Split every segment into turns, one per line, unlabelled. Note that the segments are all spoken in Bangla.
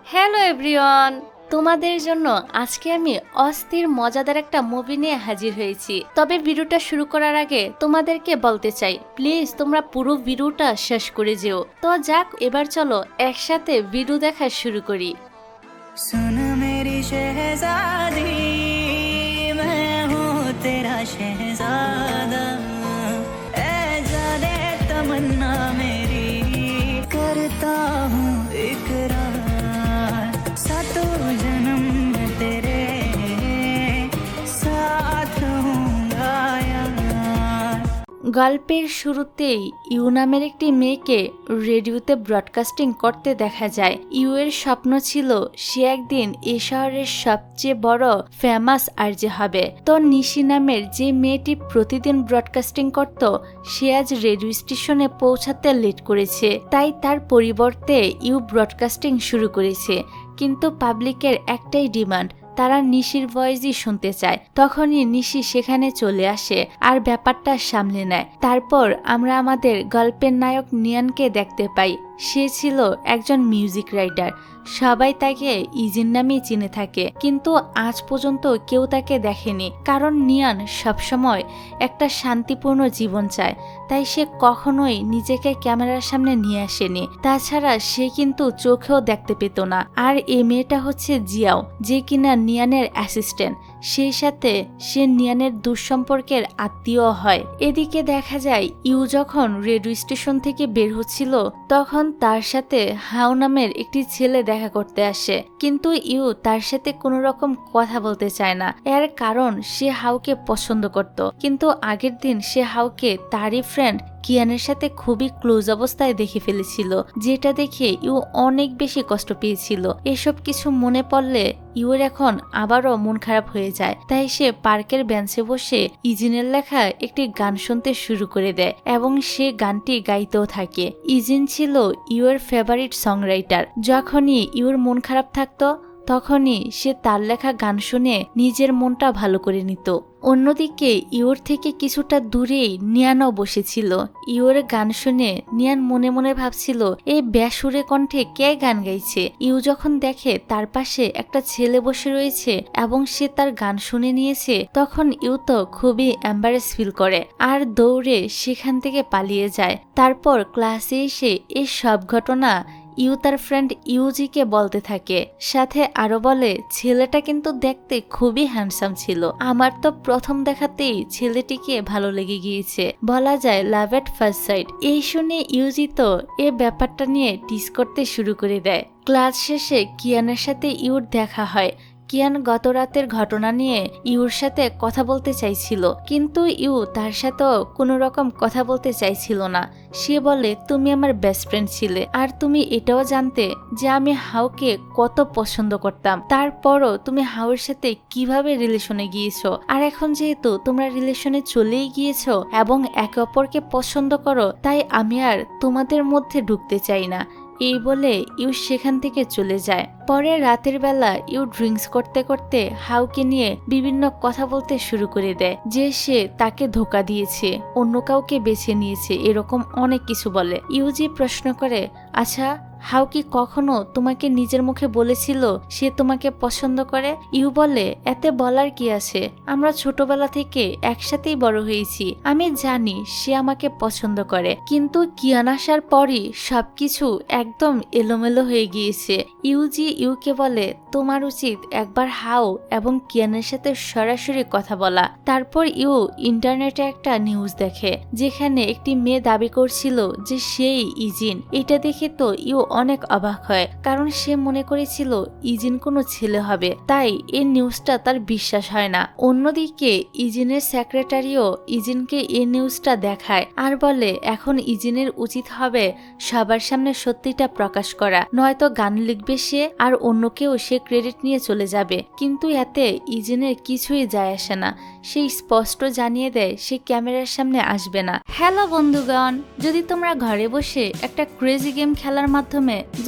হ্যালো এভরিওয়ান, তোমাদের জন্য আজকে আমি অস্থির মজাদার একটা মুভি নিয়ে হাজির হয়েছি। তবে ভিডিওটা শুরু করার আগে তোমাদেরকে বলতে চাই, প্লিজ তোমরা পুরো ভিডিওটা শেষ করে যেও। তো যাক, এবার চলো একসাথে ভিডিও দেখা শুরু করি।
सुन मेरी शहजादी मैं हूँ तेरा शहजादा ऐ जाने तमन्ना मेरी करता हूँ इकरार सातों जन्म में तेरे साथ हूँगा यार।
গল্পের শুরুতেই ইউ নামের একটি মেয়েকে রেডিওতে ব্রডকাস্টিং করতে দেখা যায়। ইউ এর স্বপ্ন ছিল সে একদিন এই শহরের সবচেয়ে বড় ফেমাস আরজে হবে। তো নিশি নামের যে মেয়েটি প্রতিদিন ব্রডকাস্টিং করত, সে আজ রেডিও স্টেশনে পৌঁছাতে লেট করেছে। তাই তার পরিবর্তে ইউ ব্রডকাস্টিং শুরু করেছে। কিন্তু পাবলিকের একটাই ডিমান্ড, তারা নিশির ভয়েসই শুনতে চায়। তখনই নিশি সেখানে চলে আসে আর ব্যাপারটা সামলে নেয়। তারপর আমরা আমাদের গল্পের নায়ক নিয়ানকে দেখতে পাই। সে ছিল একজন মিউজিক রাইটার। সবাই তাকে ইজিন নামেই চিনে থাকে, কিন্তু আজ পর্যন্ত কেউ তাকে দেখেনি। কারণ নিয়ান সবসময় একটা শান্তিপূর্ণ জীবন চায়, তাই সে কখনোই নিজেকে ক্যামেরার সামনে নিয়ে আসেনি। তাছাড়া সে কিন্তু চোখেও দেখতে পেত না। আর এই মেয়েটা হচ্ছে জিয়াও, যে কিনা নিয়ানের অ্যাসিস্ট্যান্ট। সেই সাথে সে নিয়ানের দুঃসম্পর্কের আত্মীয় হয়। এদিকে দেখা যায় ইউ যখন রেডিও স্টেশন থেকে বের হচ্ছিল, তখন তার সাথে হাও নামের একটি ছেলে দেখা করতে আসে। কিন্তু ইউ তার সাথে কোনো রকম কথা বলতে চায় না। এর কারণ সে হাউকে পছন্দ করত, কিন্তু আগের দিন সে হাউকে তারই ফ্রেন্ড কিয়ানের সাথে খুবই ক্লোজ অবস্থায় দেখে ফেলেছিল, যেটা দেখে ইউ অনেক বেশি কষ্ট পেয়েছিল। এসব কিছু মনে পড়লে ইউর এখন আবারও মন খারাপ হয়ে যায়। তাই সে পার্কের বেঞ্চে বসে ইজিনের লেখা একটি গান শুনতে শুরু করে দেয় এবং সে গানটি গাইতেও থাকে। ইজিন ছিল ইউর ফেভারিট সং রাইটার। যখনই ইউর মন খারাপ থাকতো, তখনই সে তার লেখা গান শুনে নিজের মনটা ভালো করে নিত। অন্যদিকে ইউর থেকে কিছুটা দূরেই নিয়ানও বসেছিল। ইউর গান শুনে নিয়ান মনে মনে ভাবছিল, এই বেসুরে কণ্ঠে কে গান গাইছে। ইউ যখন দেখে তার পাশে একটা ছেলে বসে রয়েছে এবং সে তার গান শুনে নিয়েছে, তখন ইউ তো খুবই এম্বারেস ফিল করে আর দৌড়ে সেখান থেকে পালিয়ে যায়। তারপর ক্লাসে এসে এই সব ঘটনা ইউ তার ফ্রেন্ড ইউজিকে বলতে থাকে। সাথে আরো বলে, ছেলেটা কিন্তু দেখতে খুবই হ্যান্ডসাম ছিল। আমার তো প্রথম দেখাতেই ছেলেটিকে ভালো লেগে গিয়েছে। বলা যায় লাভ এট ফার্স্ট সাইট। এই শুনে ইউজি তো এ ব্যাপারটা নিয়ে টিস করতে শুরু করে দেয়। ক্লাস শেষে কিয়ানের সাথে ইউর দেখা হয়। কিয়ান গত রাতের ঘটনা নিয়ে ইউর সাথে কথা বলতে চাইছিল, কিন্তু ইউ তার সাথেও কোনো রকম কথা বলতে চাইছিল না। সে বলে, তুমি আমার বেস্ট ফ্রেন্ড ছিলে আর তুমি এটাও জানতে যে আমি হাউকে কত পছন্দ করতাম। তারপরও তুমি হাউর সাথে কিভাবে রিলেশনে গিয়েছো, আর এখন যেহেতু তোমরা রিলেশনে চলেই গিয়েছো এবং একে অপরকে পছন্দ করো, তাই আমি আর তোমাদের মধ্যে ঢুকতে চাই না। এই বলে ইউ সেখান থেকে চলে যায়। পরে রাতের বেলা ইউ ড্রিঙ্কস করতে করতে হাউকে নিয়ে বিভিন্ন কথা বলতে শুরু করে দেয়, যে সে তাকে ধোকা দিয়েছে, অন্য কাউকে বেছে নিয়েছে, এরকম অনেক কিছু বলে। ইউজি প্রশ্ন করে, আচ্ছা হাউ কি কখনো তোমাকে নিজের মুখে বলেছিল সে তোমাকে পছন্দ করে? ইউ বলে, এতে বলার কি আছে, আমরা ছোটবেলা থেকে একসাথেই বড় হয়েছি, আমি জানি সে আমাকে পছন্দ করে। কিন্তু কিয়ান আসার পরই সবকিছু একদম এলোমেলো হয়ে গিয়েছে। ইউজি ইউকে বলে, তোমার উচিত একবার হাউ এবং কিয়ানের সাথে সরাসরি কথা বলা। তারপর ইউ ইন্টারনেটে একটা নিউজ দেখে, যেখানে একটি মেয়ে দাবি করছিল যে সেই ইজিন। এটা দেখে তো ইউ অনেক অবাক হয়, কারণ সে মনে করেছিল ইজিন কোনো ছেলে হবে, তাই এই নিউজটা তার বিশ্বাস হয় না। অন্যদিকে ইজিনের সেক্রেটারিও ইজিনকে এই নিউজটা দেখায় আর বলে, এখন ইজিনের উচিত হবে সবার সামনে সত্যিটা প্রকাশ করা, নয়তো গান লিখবে সে আর অন্য কেউ সে ক্রেডিট নিয়ে চলে যাবে। কিন্তু এতে ইজিনের কিছুই যায় আসে না। সে স্পষ্ট জানিয়ে দেয় সে ক্যামেরার সামনে আসবে না। হ্যালো বন্ধুগণ, যদি তোমরা ঘরে বসে একটা ক্রেজি গেম খেলার মাধ্যমে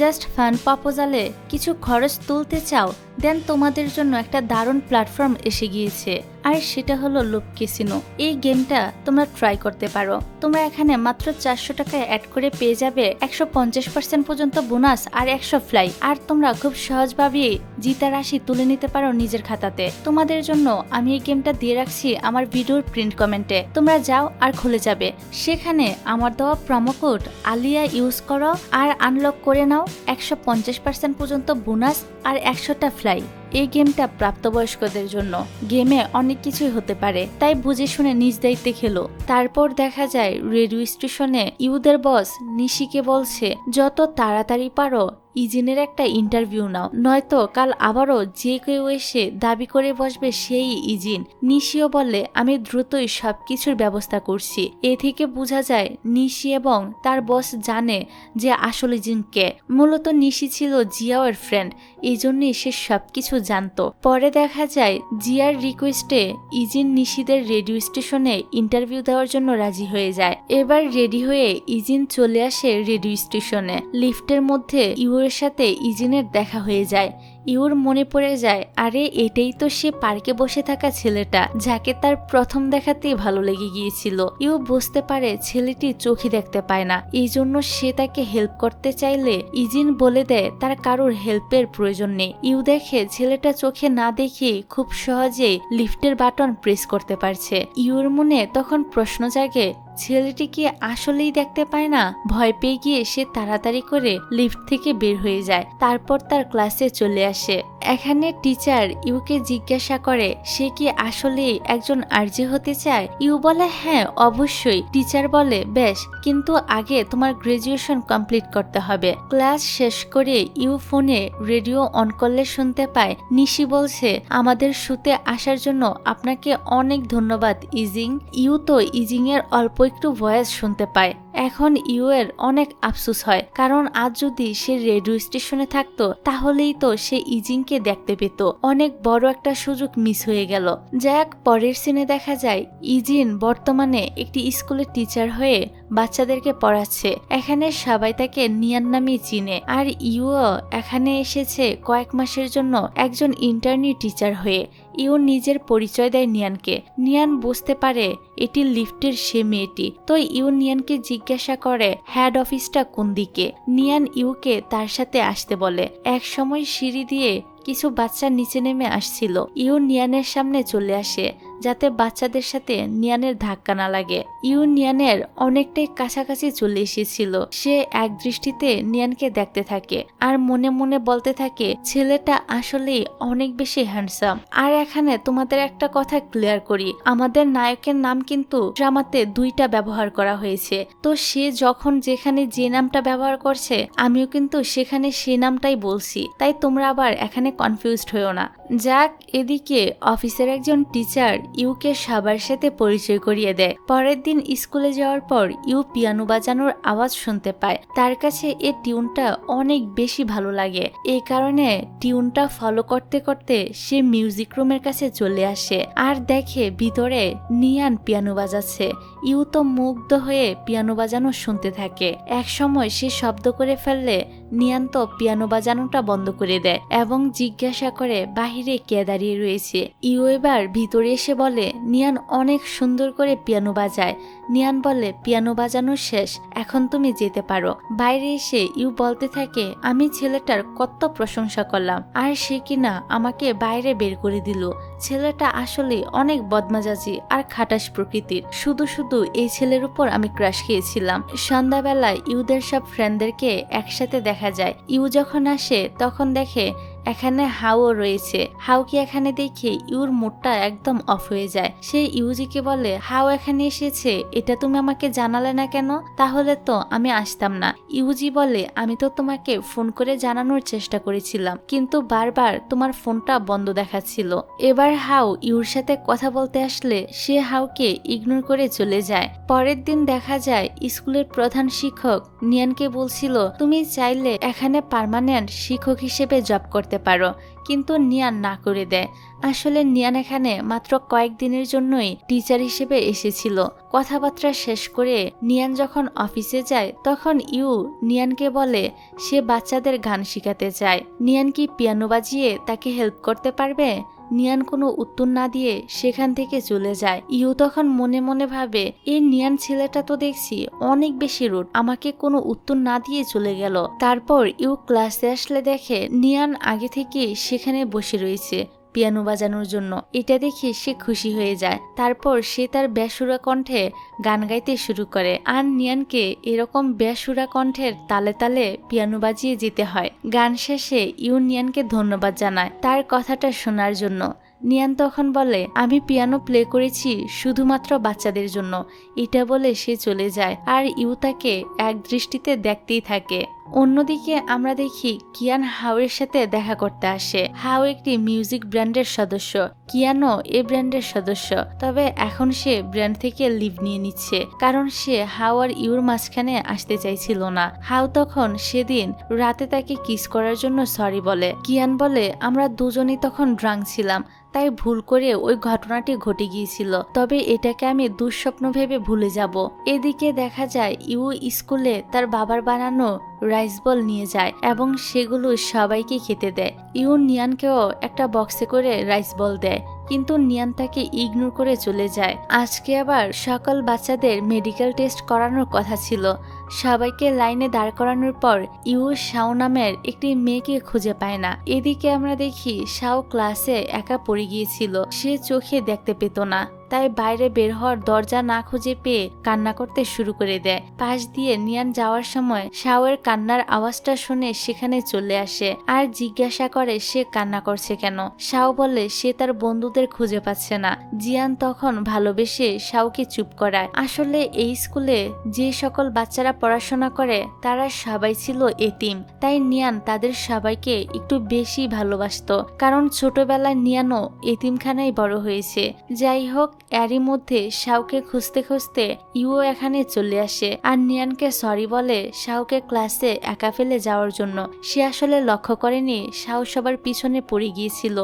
জাস্ট ফান প্রপোজালে কিছু খরচ তুলতে চাও, দেন তোমাদের জন্য একটা দারুণ প্ল্যাটফর্ম এসে গিয়েছে, আর সেটা হলো লোভ ক্যাসিনো। এই গেমটা তোমরা ট্রাই করতে পারো। তোমরা এখানে মাত্র 400 টাকায় অ্যাড করে পেয়ে যাবে 150% পর্যন্ত বোনাস আর 100 ফ্লাই। আর তোমরা খুব সহজভাবে জিতা রাশি তুলে নিতে পারো নিজের খাতাতে। তোমাদের জন্য আমি এই গেমটা দিয়ে রাখছি আমার ভিডিওর প্রিন্ট কমেন্টে। তোমরা যাও আর খুলে যাবে, সেখানে আমার দেওয়া প্রোমো কোড আলিয়া ইউজ করো আর আনলক করে নাও 150% পর্যন্ত বোনাস আর 100টা ফ্লাই। এই গেমটা প্রাপ্তবয়স্কদের জন্য। গেমে অনেক কিছুই হতে পারে, তাই বুঝে শুনে নিজ দায়িত্বে খেলো। তারপর দেখা যায় রেডিও স্টেশনে ইউদের বস নিশিকে বলছে যত তাড়াতাড়ি পারো ইজিনের একটা ইন্টারভিউ নাও, নয়তো কাল আবারও যে কেউ এসে দাবি করে বসবে সেই ইজিন। নিশিও বলে আমি দ্রুতই সবকিছুর ব্যবস্থা করছি। এ থেকে বোঝা যায় নিশি এবং তার বস জানে যে আসল ইজিন কে। মূলত নিশি ছিল জিয়াওয়ের ফ্রেন্ড, এই জন্যই সে সবকিছু জানতো। পরে দেখা যায় জিয়ার রিকোয়েস্টে ইজিন নিশিদের রেডিও স্টেশনে ইন্টারভিউ দেওয়ার জন্য রাজি হয়ে যায়। এবার রেডি হয়ে ইজিন চলে আসে রেডিও স্টেশনে। লিফটের মধ্যে ইউর সাথে ইজিনের দেখা হয়ে যায়। ইউর মনে পড়ে যায় আরে এটাই তো সে পার্কে বসে থাকা ছেলেটা যাকে তার প্রথম দেখাতেই ভালো লেগে গিয়েছিল। ইউ বুঝতে পারে ছেলেটি চোখে দেখতে পায় না, এই জন্য সে তাকে হেল্প করতে চাইলে ইজিন বলে দেয় তার কারোর হেল্পের প্রয়োজন নেই। ইউ দেখে ছেলেটা চোখে না দেখে খুব সহজেই লিফটের বাটন প্রেস করতে পারছে। ইউর মনে তখন প্রশ্ন জাগে ছেলেটি কি আসলেই দেখতে পায় না? ভয় পেয়ে গিয়ে সে তাড়াতাড়ি করে লিফট থেকে বের হয়ে যায়। তারপর তার ক্লাসে চলে আসে। এখানে টিচার ইউকে জিজ্ঞাসা করে সে কি আসলেই একজন আরজে হতে চায়। ইউ বলে হ্যাঁ অবশ্যই। টিচার বলে বেশ, কিন্তু আগে তোমার গ্রাজুয়েশন কমপ্লিট করতে হবে। ক্লাস শেষ করে ইউ ফোনে রেডিও অন করলে শুনতে পায় নিশি বলছে আমাদের শুতে আসার জন্য আপনাকে অনেক ধন্যবাদ ইজিং। ইউ তো ইজিং এর অল্প একটু ভয়েস শুনতে পায়। এখন ইউ এর অনেক আফসোস হয়, কারণ আজ যদি সে রেডিও স্টেশনে থাকতো তাহলেই তো সে ইজিংকে দেখতে পেত। অনেক বড় একটা সুযোগ মিস হয়ে গেল। যাক, পরের সিনে দেখা যায় ইজিন বর্তমানে একটি স্কুলের টিচার হয়ে বাচ্চাদেরকে পড়াচ্ছে। এখানে সবাই তাকে নিয়ান নামে চিনে। আর ইউও এখানে এসেছে কয়েক মাসের জন্য একজন ইন্টার্নি টিচার হয়ে। ইউ নিজের পরিচয় দেয় নিয়ানকে। নিয়ান বুঝতে পারে এটি লিফটের সে মেয়েটি, তো ইউ নিয়ানকে জিজ্ঞাসা করে হেড অফিসটা কোন দিকে। নিয়ান ইউকে তার সাথে আসতে বলে। এক সময় সিঁড়ি দিয়ে কিছু বাচ্চা নিচে নেমে আসছিল। ইউ নিয়ানের সামনে চলে আসে যাতে বাচ্চাদের সাথে নিয়ানের ধাক্কা না লাগে। ইউ নিয়ানের অনেকটাই কাছাকাছি চলে এসেছিল। সে এক দৃষ্টিতে নিয়ানকে দেখতে থাকে আর মনে মনে বলতে থাকে ছেলেটা আসলেই অনেক বেশি হ্যান্ডসাম। আর এখানে তোমাদের একটা কথা ক্লিয়ার করি, আমাদের নায়কের নাম কিন্তু ড্রামাতে দুইটা ব্যবহার করা হয়েছে। তো সে যখন যেখানে যে নামটা ব্যবহার করছে আমিও কিন্তু সেখানে সেই নামটাই বলছি, তাই তোমরা আবার এখানে কনফিউজড হয়েও না। যাক, এদিকে অফিসের একজন টিচার ইউকে সবার সাথে পরিচয় করিয়ে দেয়। পরের দিন স্কুলে যাওয়ার পর ইউ পিয়ানো বাজানোর আওয়াজ শুনতে পায়। তার কাছে এই টিউনটা অনেক বেশি ভালো লাগে। এই কারণে টিউনটা ফলো করতে করতে সে মিউজিক রুমের কাছে চলে আসে আর দেখে ভিতরে নিয়ান পিয়ানো বাজাচ্ছে। ইউ তো মুগ্ধ হয়ে পিয়ানো বাজানো শুনতে থাকে। এক সময় সে শব্দ করে ফেললে নিয়ান তো পিয়ানো বাজানোটা বন্ধ করে দেয় এবং জিজ্ঞাসা করে বাহিরে কে দাঁড়িয়ে রয়েছে। ইউ এবার ভিতরে এসে বলে নিয়ান অনেক সুন্দর করে পিয়ানো বাজায়। নিয়ান বলে পিয়ানো বাজানো শেষ, এখন তুমি যেতে পারো। বাইরে এসে ইউ বলতে থাকে আমি ছেলেটার কত প্রশংসা করলাম আর সে কিনা আমাকে বাইরে বের করে দিল। ছেলেটা আসলে অনেক বদমাজাজি আর খাটাস প্রকৃতির। শুধু শুধু এই ছেলের উপর আমি ক্রাশ খেয়েছিলাম। সন্ধ্যাবেলায় ইউদের সব ফ্রেন্ডদেরকে একসাথে দেখা যায়। ইউ যখন আসে তখন দেখে এখানে হাউও রয়েছে। হাউকে এখানে দেখে ইউর মুডটা একদম অফ হয়ে যায়। সে ইউজিকে বলে হাউ এখানে এসেছে, এটা তুমি আমাকে জানালে না কেন? তাহলে তো আমি আসতাম না। ইউজি বলে আমি তো তোমাকে ফোন করে জানানোর চেষ্টা করেছিলাম, কিন্তু বারবার তোমার ফোনটা বন্ধ দেখাচ্ছিল। এবার হাউ ইউর সাথে কথা বলতে আসলে সে হাউকে ইগনোর করে চলে যায়। পরের দিন দেখা যায় স্কুলের প্রধান শিক্ষক নিয়ানকে বলছিল তুমি চাইলে এখানে পার্মানেন্ট শিক্ষক হিসেবে জব করতে করতে পারো, কিন্তু নিয়ান না করে দেয়। আসলে নিয়ান এখানে মাত্র কয়েকদিনের জন্যই টিচার হিসেবে এসেছিল। কথাবার্তা শেষ করে নিয়ান যখন অফিসে যায় তখন নিয়ানকে বলে সে বাচ্চাদের গান শেখাতে চায়, নিয়ান কি পিয়ানো বাজিয়ে তাকে হেল্প করতে পারবে। নিয়ান কোনো উত্তর না দিয়ে সেখান থেকে চলে যায়। তখন মনে মনে ভাবে, এই নিয়ান ছেলেটা তো দেখছি অনেক বেশি রুড, আমাকে কোনো উত্তর না দিয়ে চলে গেল। তারপর ক্লাসে আসলে দেখে নিয়ান আগে থেকে সেখানে বসে রয়েছে পিয়ানো বাজানোর জন্য। এটা দেখে সে খুশি হয়ে যায়। তারপর সে তার বেসুরা কণ্ঠে গান গাইতে শুরু করে, আর নিয়ানকে এরকম বেসুরা কণ্ঠের তালে তালে পিয়ানো বাজিয়ে যেতে হয়। গান শেষে নিয়ানকে ধন্যবাদ জানায় তার কথাটা শোনার জন্য। নিয়ান তখন বলে, আমি পিয়ানো প্লে করেছি শুধুমাত্র বাচ্চাদের জন্য। এটা বলে সে চলে যায়, আর তাকে এক দৃষ্টিতে দেখতেই থাকে। অন্যদিকে আমরা দেখি কিয়ান হাওয়ের সাথে দেখা করতে আসে। হাও একটি মিউজিক ব্র্যান্ডের সদস্য, কিয়ানো এ ব্র্যান্ডের সদস্য। তবে এখন সে ব্র্যান্ড থেকে লিভ নিয়ে নিচ্ছে, কারণ সে হাও আর মাঝখানে আসতে চাইছিল না। হাও তখন সেদিন রাতে তাকে কিস করার জন্য সরি বলে। কিয়ান বলে, আমরা দুজনই তখন ড্রাঙ্ক ছিলাম, তাই ভুল করে ওই ঘটনাটি ঘটে গিয়েছিল, তবে এটাকে আমি দুঃস্বপ্ন ভেবে ভুলে যাব। এদিকে দেখা যায় স্কুলে তার বাবার বানানো রাইস বল নিয়ে যায় এবং সেগুলো সবাইকে খেতে দেয়। নিয়ানকেও একটা বক্সে করে রাইস বল দেয়, কিন্তু নিয়ান তাকে ইগনোর করে চলে যায়। আজকে আবার সকল বাচ্চাদের মেডিকেল টেস্ট করানোর কথা ছিল। সবাইকে লাইনে দাঁড় করানোর পর শাও নামের একটি মেয়েকে খুঁজে পায় না। এদিকে আমরা দেখি শাও ক্লাসে একা পড়ে গিয়েছিল, সে চোখে দেখতে পেত না, তাই বাইরে বের হওয়ার দরজা না খুঁজে পেয়ে কান্না করতে শুরু করে দেয়। পাশ দিয়ে নিয়ান যাওয়ার সময় শাওয়ের কান্নার আওয়াজটা শুনে সেখানে চলে আসে আর জিজ্ঞাসা করে সে কান্না করছে কেন। শাও বলে সে তার বন্ধুদের খুঁজে পাচ্ছে না। জিয়ান তখন ভালোবেসে শাওকে চুপ করায়। আসলে এই স্কুলে যে সকল বাচ্চারা পড়াশোনা করে তারা সবাই ছিল এতিম, তাই নিয়ান তাদের সবাইকে একটু বেশি ভালোবাসতো, কারণ ছোটবেলায় নিয়ানও এতিমখানায় বড় হয়েছে। যাই হোক, এরই মধ্যে শাওকে খুঁজতে খুঁজতে এখানে চলে আসে আর নিয়ানকে সরি বলে শাওকে ক্লাসে একা ফেলে যাওয়ার জন্য। সে আসলে লক্ষ্য করেনি শাও সবার পিছনে পড়ে গিয়েছিল।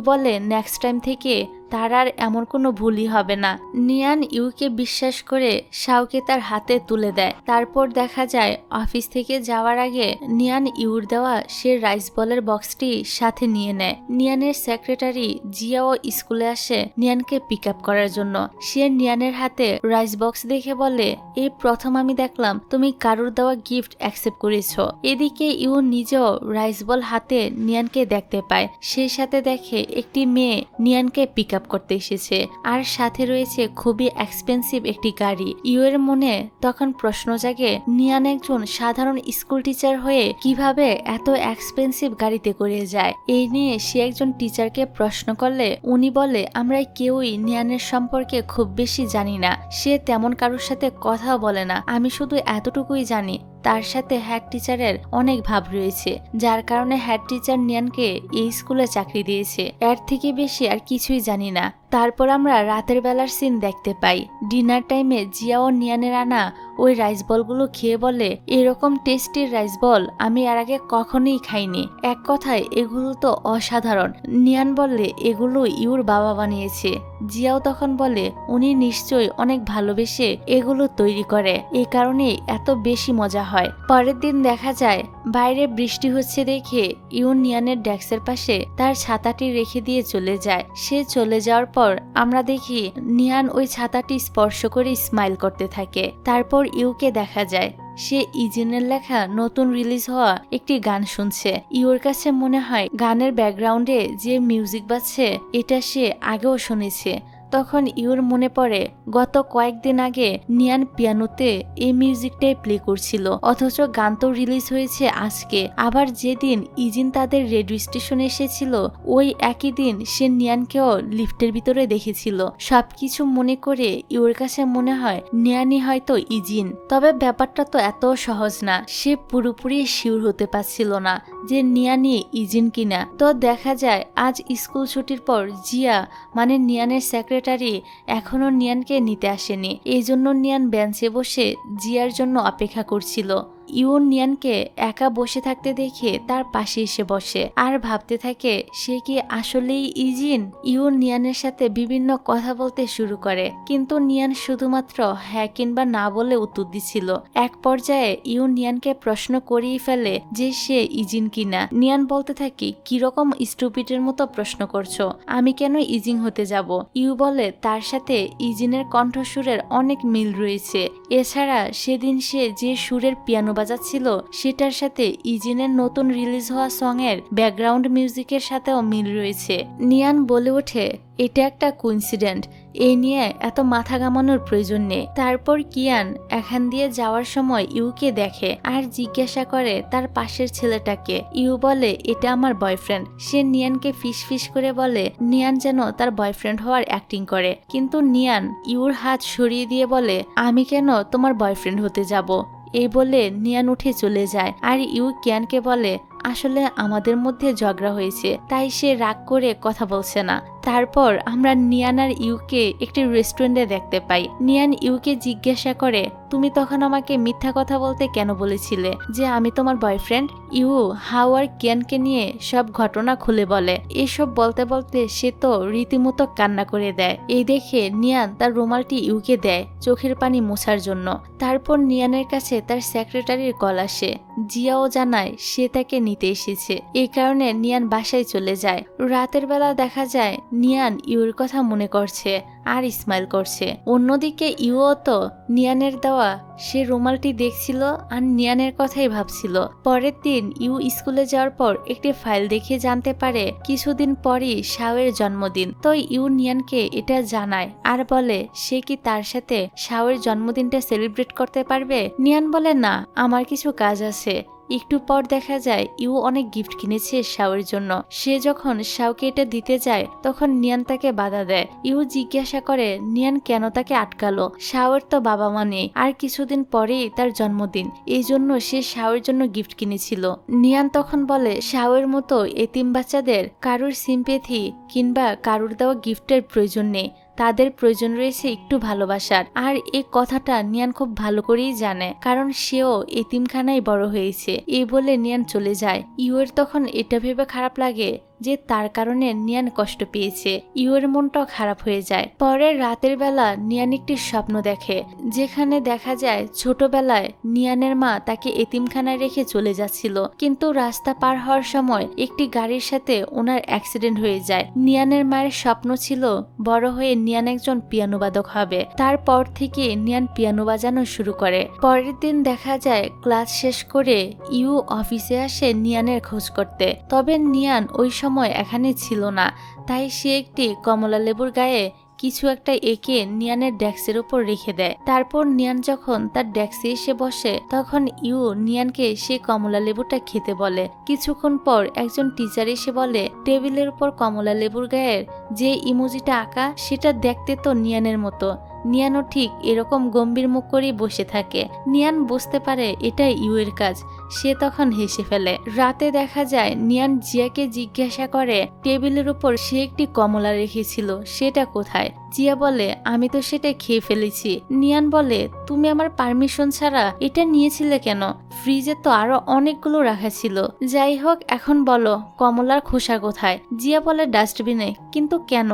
বলে নেক্সট টাইম থেকে তার আর এমন কোনো ভুলই হবে না। নিয়ান কে বিশ্বাস করে শাওকে তার হাতে তুলে দেয়। তারপর দেখা যায় অফিস থেকে যাওয়ার আগে নিয়ান দেওয়া সে রাইস বলের বক্সটি সাথে নিয়ে নেয়। নিয়ানের সেক্রেটারি জিয়াও স্কুলে আসে নিয়ানকে পিক আপ করার জন্য। সে নিয়ানের হাতে রাইস বক্স দেখে বলে, এই প্রথম আমি দেখলাম তুমি কারুর দেওয়া গিফট অ্যাকসেপ্ট করেছো। এদিকে নিজেও রাইস বল হাতে নিয়ানকে দেখতে পায়। সেই সাথে দেখে একটি মেয়ে নিয়ানকে পিক আপ করতে এসেছে, আর সাথে রয়েছে খুবই এক্সপেন্সিভ একটি গাড়ি। এর মনে তখন প্রশ্ন জাগে, নিয়ান একজন সাধারণ স্কুল টিচার হয়ে কিভাবে এত এক্সপেন্সিভ গাড়িতে করে যায়। এই নিয়ে সে একজন টিচারকে প্রশ্ন করলে উনি বলে, আমরা কেউই নিয়ানের সম্পর্কে খুব বেশি জানি না, সে তেমন কারোর সাথে কথাও বলে না, আমি শুধু এতটুকুই জানি তার সাথে হেড টিচারের অনেক ভাব রয়েছে, যার কারণে হেড টিচার নিয়ানকে এই স্কুলে চাকরি দিয়েছে। এর থেকে বেশি আর কিছুই জানি না। তারপর আমরা রাতের বেলার সিন দেখতে পাই। ডিনার টাইমে জিয়া ও নিয়ানের আনা ওই রাইস বলগুলো খেয়ে বলে, এরকম টেস্টি রাইস বল আমি এর আগে কখনোই খাইনি। এক কথায় এগুলো তো অসাধারণ। নিয়ান বললে এগুলো বাবা বানিয়েছে। জিয়াও তখন বলে, উনি নিশ্চয়ই অনেক ভালোবেসে এগুলো তৈরি করে, এই কারণেই এত বেশি মজা হয়। পরের দিন দেখা যায় বাইরে বৃষ্টি হচ্ছে দেখে নিয়ানের ডেস্কের পাশে তার ছাতাটি রেখে দিয়ে চলে যায়। সে চলে যাওয়ার পর আমরা দেখি নিয়ান ওই ছাতাটি স্পর্শ করে স্মাইল করতে থাকে। তারপর কে দেখা যায় সে ইজিনের লেখা নতুন রিলিজ হওয়া একটি গান শুনছে। ইউর কাছে মনে হয় গানের ব্যাকগ্রাউন্ডে যে মিউজিক বাজছে এটা সে আগেও শুনেছে। তখন মনে পড়ে গত কয়েকদিন আগে নিয়ান পিয়ানোতে এই মিউজিকটাই প্লে করছিল, অথচ গান তো রিলিজ হয়েছে আজকে। আবার যেদিন ইজিন তাদের রেডিও স্টেশনে এসেছিল ওই একই দিন সে নিয়ানকেও লিফটের ভিতরে দেখেছিল। সবকিছু মনে করে ইউর কাছে মনে হয় নিয়ানই হয়তো ইজিন। তবে ব্যাপারটা তো এত সহজ না, সে পুরোপুরি শিওর হতে পারছিল না যে নিয়ানই ইজিন কিনা। তো দেখা যায় আজ স্কুল ছুটির পর জিয়া মানে নিয়ানের সেক্রেটারি এখনো নিয়ানকে নিতে আসেনি। এই জন্য নিয়ান বেঞ্চে বসে জিয়ার জন্য অপেক্ষা করছিল। ইউ নিয়ানকে একা বসে থাকতে দেখে তার পাশে এসে বসে আর ভাবতে থাকে সে কি আসলেই ইজিন। ইউ নিয়ানের সাথে বিভিন্ন কথা বলতে শুরু করে, কিন্তু নিয়ান শুধুমাত্র হ্যাঁ কিংবা না বলে উত্তর দিছিল। এক পর্যায়ে ইউ নিয়ানকে প্রশ্ন করেই ফেলে যে সে ইজিন কিনা। নিয়ান বলতে থাকে কিরকম স্টুপিডের মতো প্রশ্ন করছো, আমি কেন ইজিন হতে যাব। ইউ বলে তার সাথে ইজিনের কণ্ঠসুরের অনেক মিল রয়েছে, এছাড়া সেদিন সে যে সুরের পিয়ানো বাজাচ্ছিল সেটার সাথে ইজিনের নতুন রিলিজ হওয়া সং এর ব্যাকগ্রাউন্ড মিউজিকের সাথেও মিল রয়েছে। নিয়ান বলে ওঠে এটা একটা কোইন্সিডেন্ট, এই নিয়ে এত মাথা ঘামানোর প্রয়োজন নেই। তারপর কিয়ান এখান দিয়ে যাওয়ার সময় ইউকে দেখে আর জিজ্ঞাসা করে তার পাশের ছেলেটাকে। ইউ বলে এটা আমার বয়ফ্রেন্ড। সে নিয়ানকে ফিস করে বলে নিয়ান যেন তার বয়ফ্রেন্ড হওয়ার অ্যাক্টিং করে, কিন্তু নিয়ান ইউর হাত সরিয়ে দিয়ে বলে আমি কেন তোমার বয়ফ্রেন্ড হতে যাব। এই বলে নিয়ান উঠে চলে যায় আর ইউ কিয়ানকে বলে আসলে আমাদের মধ্যে ঝগড়া হয়েছে, তাই সে রাগ করে কথা বলছে না। তারপর আমরা নিয়ান আর ইউকে একটি রেস্টুরেন্টে দেখতে পাই। নিয়ান ইউকে জিজ্ঞাসা করে তুমি তখন আমাকে মিথ্যা কথা বলতে কেন বলেছিলে যে আমি তোমার বয়ফ্রেন্ড। ইউ হাও আর কিয়ানকে নিয়ে সব ঘটনা খুলে বলে। এসব বলতে বলতে সে তো রীতিমতো কান্না করে দেয়। এই দেখে নিয়ান তার রুমালটি ইউকে দেয় চোখের পানি মোছার জন্য। তারপর নিয়ানের কাছে তার সেক্রেটারির কল আসে। জিয়াও জানায় সে তাকে নিতে এসেছে, এই কারণে নিয়ান বাসায় চলে যায়। রাতের বেলা দেখা যায় নিয়ান ইউর কথা মনে করছে আর স্মাইল করছে। অন্যদিকে ইউও তো নিয়ানের দেওয়া সে রুমালটি দেখছিল আর নিয়ানের কথাই ভাবছিল। পরের দিন ইউ স্কুলে যাওয়ার পর একটি ফাইল দেখে জানতে পারে কিছুদিন পরই শাওয়ের জন্মদিন। তো ইউ নিয়ানকে এটা জানায় আর বলে সে কি তার সাথে শাওয়ের জন্মদিনটা সেলিব্রেট করতে পারবে। নিয়ান বলে না, আমার কিছু কাজ আছে। একটু পর দেখা যায় ইউ অনেক গিফট কিনেছে শাওয়ের জন্য। সে যখন শাওকে এটা দিতে যায় তখন নিয়ান তাকে বাধা দেয়। ইউ জিজ্ঞাসা করে নিয়ান কেন তাকে আটকালো। শাওয়ের তো বাবা মা নেই আর কিছুদিন পরেই তার জন্মদিন, এই জন্য সে শাওয়ের জন্য গিফট কিনেছিল। নিয়ান তখন বলে শাওয়ের মতো এতিম বাচ্চাদের কারুর সিম্পেথি কিংবা কারুর দেওয়া গিফটের প্রয়োজন নেই, তাদের প্রয়োজন রয়েছে একটু ভালোবাসার। আর এই কথাটা নিয়ান খুব ভালো করেই জানে, কারণ সেও এতিমখানায় বড় হয়েছে। এই বলে নিয়ান চলে যায়। ইউয়ের তখন এটা ভেবে খারাপ লাগে যে তার কারণে নিয়ান কষ্ট পেয়েছে। ইউয়ের মনটাও খারাপ হয়ে যায়। পরের রাতের বেলা নিয়ান একটি স্বপ্ন দেখে, যেখানে দেখা যায় ছোটবেলায় নিয়ানের মা তাকে এতিমখানায় রেখে চলে যাচ্ছিল, কিন্তু রাস্তা পার হওয়ার সময় একটি গাড়ির সাথে ওনার অ্যাক্সিডেন্ট হয়ে যায়। নিয়ানের মায়ের স্বপ্ন ছিল বড় হয়ে নিয়ান একজন পিয়ানো বাদক হবে। তারপর থেকে নিয়ান পিয়ানো বাজানো শুরু করে। পরের দিন দেখা যায় ক্লাস শেষ করে ইউ অফিসে আসে নিয়ানের খোঁজ করতে। তবে নিয়ান ওই সময় এখানে ছিল না, তাই সে একটি কমলা লেবুর গায়ে কিছু একটা এঁকে নিয়ানের ডেস্কের উপর রেখে দেয়। তারপর নিয়ান যখন তার ডেস্কে এসে বসে তখন ইউ নিয়ানকে সে কমলা লেবুটা খেতে বলে। কিছুক্ষণ পর একজন টিচার এসে বলে টেবিলের উপর কমলা লেবুর গায়ের যে ইমোজিটা আঁকা সেটা দেখতে তো নিয়ানের মতো। নিয়ানও ঠিক এরকম গম্ভীর মুখ করে বসে থাকে। নিয়ান বুঝতে পারে এটা ইউয়ের কাজ। সে তখন হেসে ফেলে। রাতে দেখা যায় নিয়ান জিয়াকে জিজ্ঞাসা করে টেবিলের উপর সে একটি কমলা রেখেছিল, সেটা কোথায়। জিয়া বলে আমি তো সেটা খেয়ে ফেলেছি। নিয়ান বলে তুমি আমার পারমিশন ছাড়া এটা নিয়েছিলে কেন, ফ্রিজে তো আরো অনেকগুলো রাখা ছিল। যাই হোক এখন বলো কমলার খোসা কোথায়। জিয়া বলে ডাস্টবিনে। কিন্তু কেন।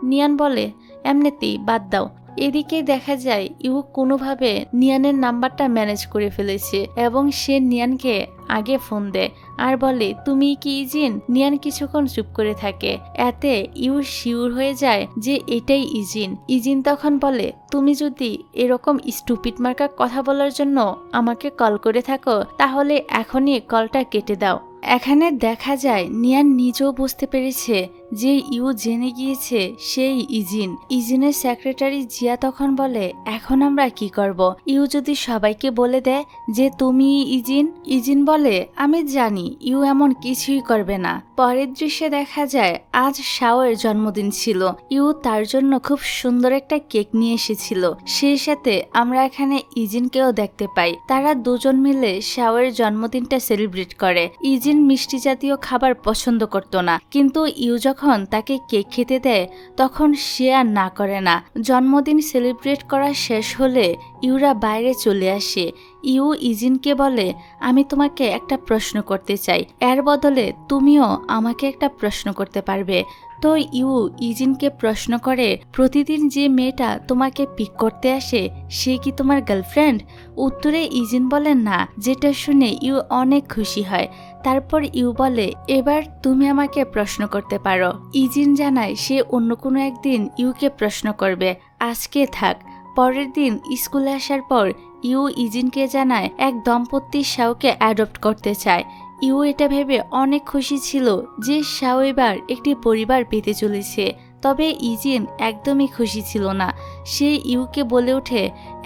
নিয়ান বলে এমনিতেই, বাদ দাও। এদিকে দেখা যায় ইউ কোনোভাবে নিয়ানের নাম্বারটা ম্যানেজ করে ফেলেছে এবং সে নিয়ানকে আগে ফোন দেয় আর বলে তুমি কি ইজিন। নিয়ান কিছুক্ষণ চুপ করে থাকে। এতে ইউ শিওর হয়ে যায় যে এটাই ইজিন। ইজিন তখন বলে তুমি যদি এরকম স্টুপিড মার্কা কথা বলার জন্য আমাকে কল করে থাকো তাহলে এখনই কলটা কেটে দাও। এখানে দেখা যায় নিয়ান নিজেও বুঝতে পেরেছে যে ইউ জেনে গিয়েছে সেই ইজিন। ইজিনের সেক্রেটারি জিয়া তখন বলে এখন আমরা কি করব। ইউ যদি সবাইকে বলে দেয় যে তুমি ইজিন। ইজিন বলে আমি জানি ইউ এমন কিছুই করবে না। পরের দৃশ্যে দেখা যায় আজ শাওয়ের জন্মদিন ছিল। ইউ তার জন্য খুব সুন্দর একটা কেক নিয়ে এসেছিল। সেই সাথে আমরা এখানে ইজিনকেও দেখতে পাই। তারা দুজন মিলে শাওয়ের জন্মদিনটা সেলিব্রেট করে। ইজিন মিষ্টি জাতীয় খাবার পছন্দ করত না, কিন্তু ইউ যখন তাকে কেক খেতে দেয় তখন সে আর না করে না। জন্মদিন সেলিব্রেট করা শেষ হলে ইউরা বাইরে চলে আসে। ইউ ইজিনকে বলে, আমি তোমাকে একটা প্রশ্ন করতে চাই, এর বদলে তুমিও আমাকে একটা প্রশ্ন করতে পারবে। তো ইউ ইজিনকে প্রশ্ন করে, প্রতিদিন যে মেয়েটা তোমাকে পিক করতে আসে সে কি তোমার গার্লফ্রেন্ড? উত্তরে ইজিন বলে না, যেটা শুনে ইউ অনেক খুশি হয়। তারপর ইউ বলে, এবার তুমি আমাকে প্রশ্ন করতে পারো। ইজিন জানায় সে অন্য কোনো একদিন ইউকে প্রশ্ন করবে, আজকে থাক। পরের দিন স্কুলে আসার পর ইউ ইজিনকে জানায় এক দম্পতি শাওকে অ্যাডপ্ট করতে চায়। ইউ এটা ভেবে অনেক খুশি ছিল যে শাও এবার একটি পরিবার পেতে চলেছে। তবে ইজিন একদমই খুশি ছিল না। সে ইউকে বলে ওঠে,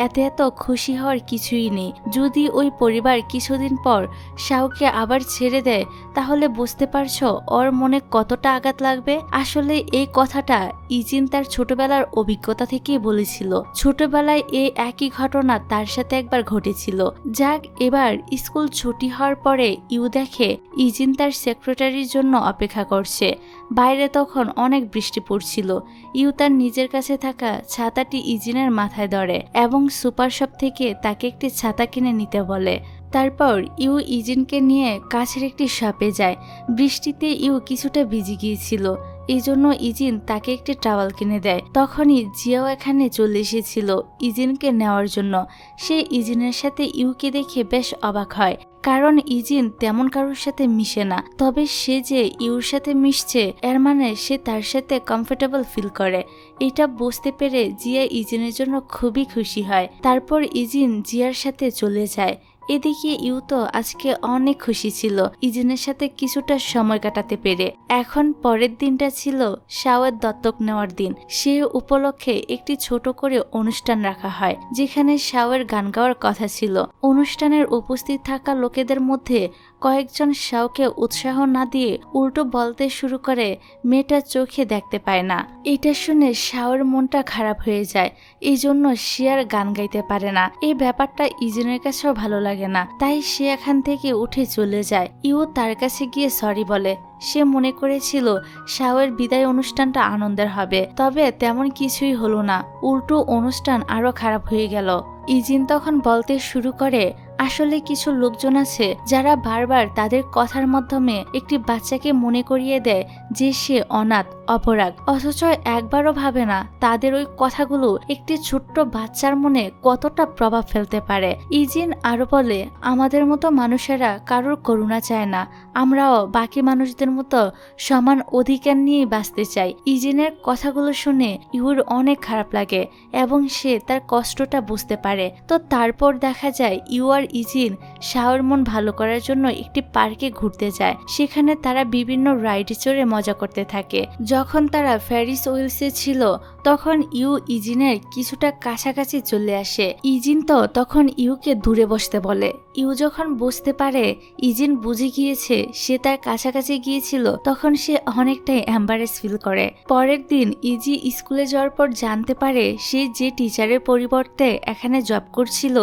এত খুশি হওয়ার কিছুই নেই। যদি ওই পরিবার কিছুদিন পর শাওকে আবার ছেড়ে দেয় তাহলে বুঝতে পারছো ওর মনে কতটা আঘাত লাগবে। আসলে এই কথাটা ইজিন তার ছোটবেলার অভিজ্ঞতা থেকেই বলেছিল। ছোটবেলায় এই একই ঘটনা তার সাথে একবার ঘটেছিল। যাক, এবার স্কুল ছুটি হওয়ার পরে ইউ দেখে ইজিন তার সেক্রেটারির জন্য অপেক্ষা করছে। বাইরে তখন অনেক বৃষ্টি পড়ছিল। ইউ তার নিজের কাছে থাকা ছাতাটি ইজিনের মাথায় ধরে এবং সুপার শপ থেকে তাকে একটি ছাতা কিনে নিতে বলে। তারপর ইউ ইজিনকে নিয়ে কাছের একটি শপে যায়। বৃষ্টিতে ইউ কিছুটা ভিজে গিয়েছিল, এই জন্য ইজিন তাকে একটি টাওয়াল কিনে দেয়। তখনই জিয়াও এখানে চলে এসেছিল ইজিনকে নেওয়ার জন্য। সে ইজিনের সাথে ইউকে দেখে বেশ অবাক হয়, কারণ ইজিন তেমন কারোর সাথে মিশে না। তবে সে যে ইউর সাথে মিশছে এর মানে সে তার সাথে কমফোর্টেবল ফিল করে। এটা বুঝতে পেরে জিয়া ইজিনের জন্য খুবই খুশি হয়। তারপর ইজিন জিয়ার সাথে চলে যায়। এদিকে ইউ তো আজকে অনেক খুশি ছিল ইজিনের সাথে কিছুটা সময় কাটাতে পেরে। এখন পরের দিনটা ছিল শাওয়ের দত্তক নেওয়ার দিন। সে উপলক্ষে একটি ছোট করে অনুষ্ঠান রাখা হয়, যেখানে শাওয়ের গান গাওয়ার কথা ছিল। অনুষ্ঠানের উপস্থিত থাকা লোকেদের মধ্যে কয়েকজন শাওকে উৎসাহ না দিয়ে উল্টো বলতে শুরু করে, মেয়েটা চোখে দেখতে পায় না। এটা শুনে শাওয়ের মনটা খারাপ হয়ে যায়। এই জন্য সে আর গান গাইতে পারে না। এই ব্যাপারটা ইজিনের কাছেও ভালো লাগে না, তাই সে এখান থেকে উঠে চলে যায়। ইউ তার কাছে গিয়ে সরি বলে। সে মনে করেছিল শাওয়ের বিদায় অনুষ্ঠানটা আনন্দের হবে, তবে তেমন কিছুই হলো না। উল্টো অনুষ্ঠান আরো খারাপ হয়ে গেল। ইজিন তখন বলতে শুরু করে, আসলে কিছু লোকজন আছে যারা বারবার তাদের কথার মাধ্যমে একটি বাচ্চাকে মনে করিয়ে দেয় যে সে অনাথ, অপরাগ, অথচ একবারও ভাবে না তাদের ওই কথাগুলো একটি ছোট্ট বাচ্চার মনে কতটা প্রভাব ফেলতে পারে। ইজিন আরো বলে, আমাদের মতো মানুষেরা কারোর করুণা চায় না, আমরাও বাকি মানুষদের মতো সমান অধিকার নিয়ে বাঁচতে চাই। ইজিনের কথাগুলো শুনে ইউর অনেক খারাপ লাগে এবং সে তার কষ্টটা বুঝতে পারে। তো তারপর দেখা যায় ইউ আর ইজিন শাওর মন ভালো করার জন্য একটি পার্কে ঘুরতে যায়। সেখানে তারা বিভিন্ন রাইডে চড়ে মজা করতে থাকে। যখন তারা ফেরিস হুইলসে ছিল তখন ইউ ইজিনের কিছুটা কাছাকাছি চলে আসে। ইজিন তো তখন ইউকে দূরে বসতে বলে। ইউ যখন বুঝতে পারে ইজিন বুঝে গিয়েছে সে তার কাছাকাছি গিয়েছিল, তখন সে অনেকটাই এম্বারেস ফিল করে। পরের দিন ইজি স্কুলে যাওয়ার পর জানতে পারে সে যে টিচারের পরিবর্তে এখানে জব করছিল